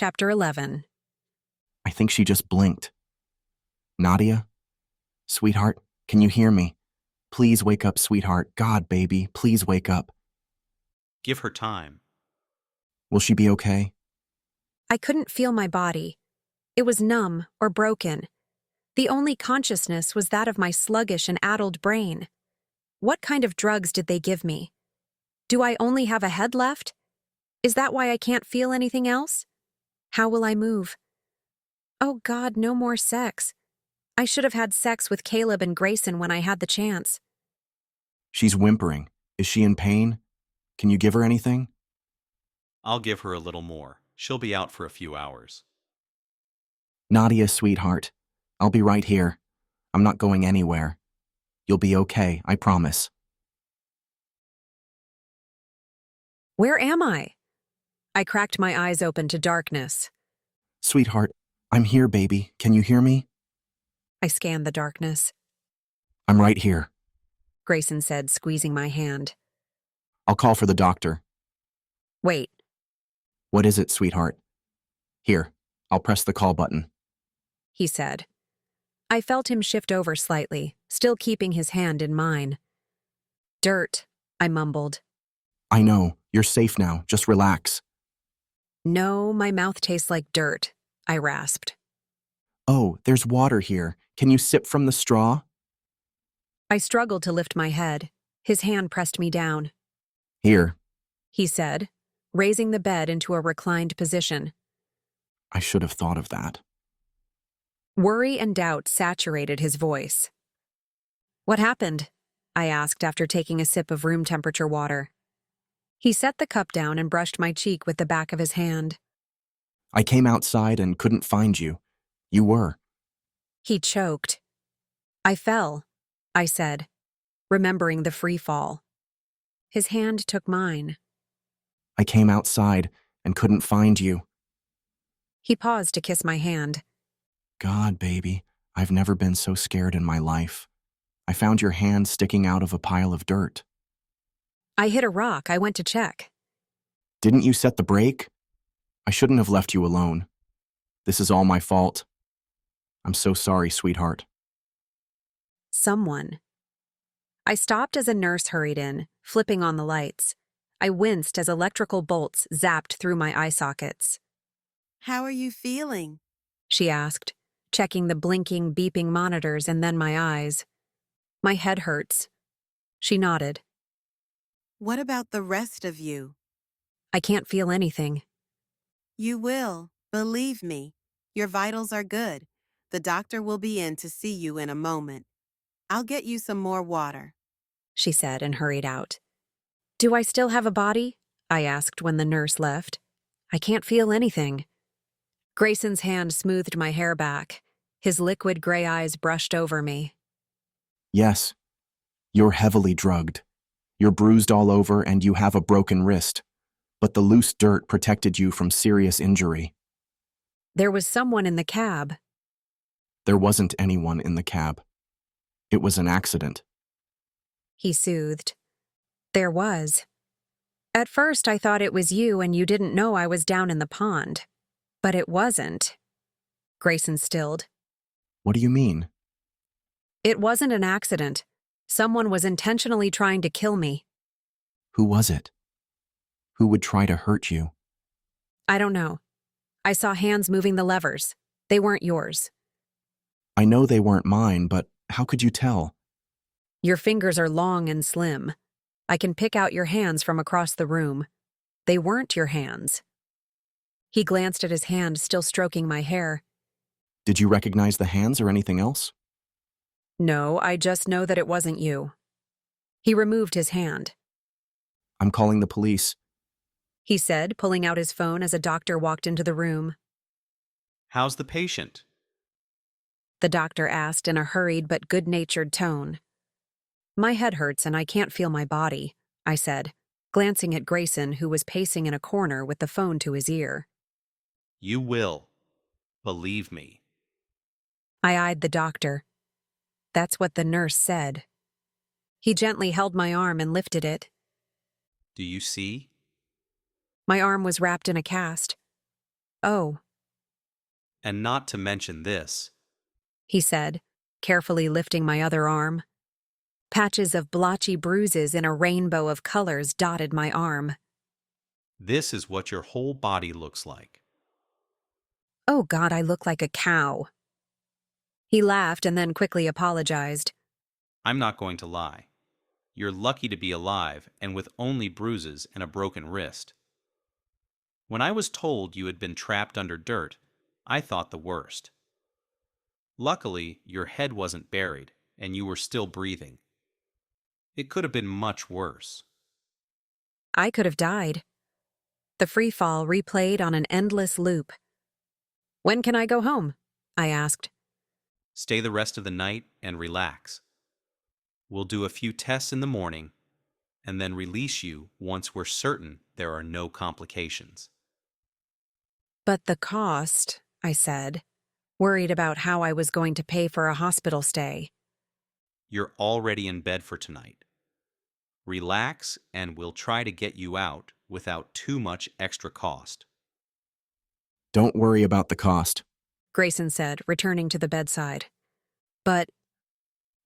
Chapter 11. I think she just blinked. Nadia? Sweetheart, can you hear me? Please wake up, sweetheart. God, baby, please wake up. Give her time. Will she be okay? I couldn't feel my body. It was numb or broken. The only consciousness was that of my sluggish and addled brain. What kind of drugs did they give me? Do I only have a head left? Is that why I can't feel anything else? How will I move? Oh God, no more sex. I should have had sex with Caleb and Grayson when I had the chance. She's whimpering. Is she in pain? Can you give her anything? I'll give her a little more. She'll be out for a few hours. Nadia, sweetheart. I'll be right here. I'm not going anywhere. You'll be okay, I promise. Where am I? I cracked my eyes open to darkness. Sweetheart, I'm here, baby. Can you hear me? I scanned the darkness. I'm right here. Grayson said, squeezing my hand. I'll call for the doctor. Wait. What is it, sweetheart? Here, I'll press the call button. He said. I felt him shift over slightly, still keeping his hand in mine. Dirt, I mumbled. I know. You're safe now. Just relax. No, my mouth tastes like dirt, I rasped. Oh, there's water here. Can you sip from the straw? I struggled to lift my head. His hand pressed me down. Here. He said, raising the bed into a reclined position. I should have thought of that. Worry and doubt saturated his voice. What happened? I asked after taking a sip of room temperature water. He set the cup down and brushed my cheek with the back of his hand. I came outside and couldn't find you. You were. He choked. I fell, I said, remembering the free fall. His hand took mine. I came outside and couldn't find you. He paused to kiss my hand. God, baby, I've never been so scared in my life. I found your hand sticking out of a pile of dirt. I hit a rock. I went to check. Didn't you set the brake? I shouldn't have left you alone. This is all my fault. I'm so sorry, sweetheart. Someone. I stopped as a nurse hurried in, flipping on the lights. I winced as electrical bolts zapped through my eye sockets. How are you feeling? She asked, checking the blinking, beeping monitors and then my eyes. My head hurts. She nodded. What about the rest of you? I can't feel anything. You will, believe me. Your vitals are good. The doctor will be in to see you in a moment. I'll get you some more water, She said and hurried out. Do I still have a body? I asked when the nurse left. I can't feel anything. Grayson's hand smoothed my hair back. His liquid gray eyes brushed over me. Yes. You're heavily drugged. You're bruised all over and you have a broken wrist. But the loose dirt protected you from serious injury. There was someone in the cab. There wasn't anyone in the cab. It was an accident. He soothed. There was. At first I thought it was you and you didn't know I was down in the pond. But it wasn't. Grayson stilled. What do you mean? It wasn't an accident. Someone was intentionally trying to kill me. Who was it? Who would try to hurt you? I don't know. I saw hands moving the levers. They weren't yours. I know they weren't mine, but how could you tell? Your fingers are long and slim. I can pick out your hands from across the room. They weren't your hands. He glanced at his hand, still stroking my hair. Did you recognize the hands or anything else? No, I just know that it wasn't you. He removed his hand. I'm calling the police. He said, pulling out his phone as a doctor walked into the room. How's the patient? The doctor asked in a hurried but good-natured tone. My head hurts and I can't feel my body, I said, glancing at Grayson, who was pacing in a corner with the phone to his ear. You will. Believe me. I eyed the doctor. That's what the nurse said. He gently held my arm and lifted it. Do you see? My arm was wrapped in a cast. Oh, And not to mention this. he said, carefully lifting my other arm. Patches of blotchy bruises in a rainbow of colors dotted my arm. This is what your whole body looks like. Oh God, I look like a cow. He laughed and then quickly apologized. I'm not going to lie. You're lucky to be alive and with only bruises and a broken wrist. When I was told you had been trapped under dirt, I thought the worst. Luckily, your head wasn't buried and you were still breathing. It could have been much worse. I could have died. The free fall replayed on an endless loop. When can I go home? I asked. Stay the rest of the night and relax. We'll do a few tests in the morning and then release you once we're certain there are no complications. But the cost, I said, worried about how I was going to pay for a hospital stay. You're already in bed for tonight. Relax and we'll try to get you out without too much extra cost. Don't worry about the cost. Grayson said, returning to the bedside. But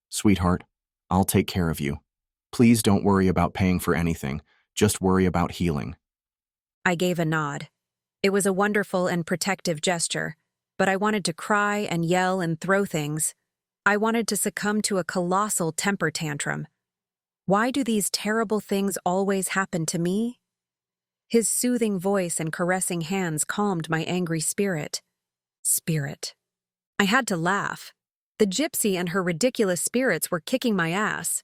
Sweetheart, I'll take care of you. Please don't worry about paying for anything. Just worry about healing. I gave a nod. It was a wonderful and protective gesture, but I wanted to cry and yell and throw things. I wanted to succumb to a colossal temper tantrum. Why do these terrible things always happen to me? His soothing voice and caressing hands calmed my angry spirit. I had to laugh. The gypsy and her ridiculous spirits were kicking my ass.